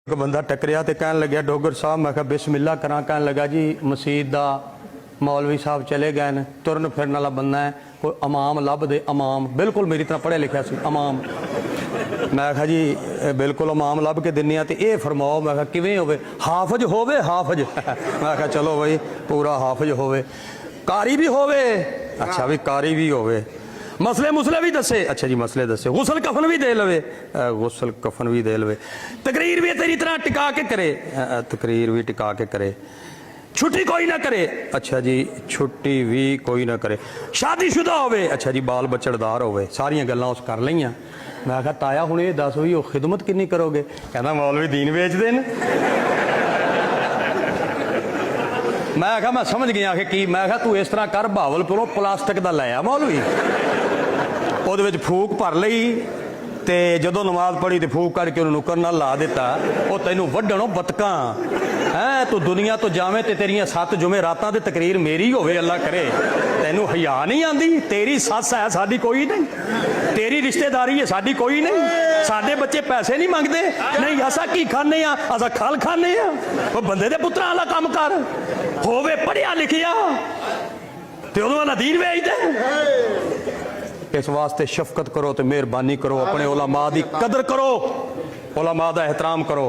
एक बंदा टकरिया तो कह लग्या डोगर साहब, मैं बिस्मिल्ला करा, कह लगा जी मसीत का मौलवी साहब चले गए ने, तुरन फिरन वाला बंदा है, कोई इमाम लभ दे। इमाम बिल्कुल मेरी तरह पढ़िया लिखा सी इमाम। मैं कहा जी बिल्कुल इमाम लभ के दिन्ने, तो ये फरमाओ, मैं कहा किवें होवे? हाफज होवे, हाफज। मैं कहा चलो बई पूरा हाफज होवे, कारी भी होवे। अच्छा भी कारी भी होवे, मसले मुसले भी दसे। अच्छा जी मसले दसे, गुसल कफन भी दे लवे, गुसल कफन भी दे लवे, तकरीर भी तेरी तरह टिका के करे, तकरीर भी टिका के करे, छुट्टी कोई ना करे। अच्छा जी छुट्टी भी कोई ना करे, शादीशुदा होवे। अच्छा जी बाल बच्चड़दार होवे। सारियां गल्लां उस कर लईयां। मैं कहा ताया हुण ये दस भी खिदमत किन्नी करोगे? कहना मौलवी दीन बेचदे ने। मैं कहा मैं समझ गया कि की। मैं कहा तू इस तरह कर, भावलपुरों प्लास्टिक का लै आ मौलवी, ਉਹਦੇ ਵਿੱਚ ਫੂਕ ਭਰ ਲਈ ਤੇ ਜਦੋਂ ਨਮਾਜ਼ ਪੜ੍ਹੀ ਤੇ ਫੂਕ ਕਰਕੇ ਉਹਨੂੰ ਨੁੱਕਰ ਨਾਲ ਲਾ ਦਿੱਤਾ। ਉਹ ਤੈਨੂੰ ਵੱਢਣੋਂ ਬਤਕਾਂ ਹੈ, ਤੂੰ ਦੁਨੀਆ ਤੋਂ ਜਾਵੇਂ ਤੇ ਤੇਰੀਆਂ 7 ਜੁਮੇ ਰਾਤਾਂ ਦੀ ਤਕਰੀਰ ਮੇਰੀ ਹੋਵੇ, ਅੱਲਾ ਕਰੇ। ਤੈਨੂੰ ਹਯਾ ਨਹੀਂ ਆਂਦੀ? ਤੇਰੀ ਸੱਸ ਹੈ ਸਾਡੀ ਕੋਈ ਨਹੀਂ, ਤੇਰੀ ਰਿਸ਼ਤੇਦਾਰੀ ਹੈ ਸਾਡੀ ਕੋਈ ਨਹੀਂ, ਸਾਡੇ ਬੱਚੇ ਪੈਸੇ ਨਹੀਂ ਮੰਗਦੇ, ਨਹੀਂ ਅਸਾਂ ਕੀ ਖਾਂਦੇ ਆ, ਅਸਾਂ ਖਲ ਖਾਂਦੇ ਆ। ਉਹ ਬੰਦੇ ਦੇ ਪੁੱਤਰਾਂ ਵਾਲਾ ਕੰਮ ਕਰ, ਹੋਵੇ ਪੜ੍ਹਿਆ ਲਿਖਿਆ ਤੇ ਉਹਨੂੰ ਵਾਲਾ ਦੀਨ ਵੇਚਦੇ। इस वास्ते शफकत करो तो मेहरबानी करो, अपने उलमा की कदर करो, उलमा का एहतराम करो।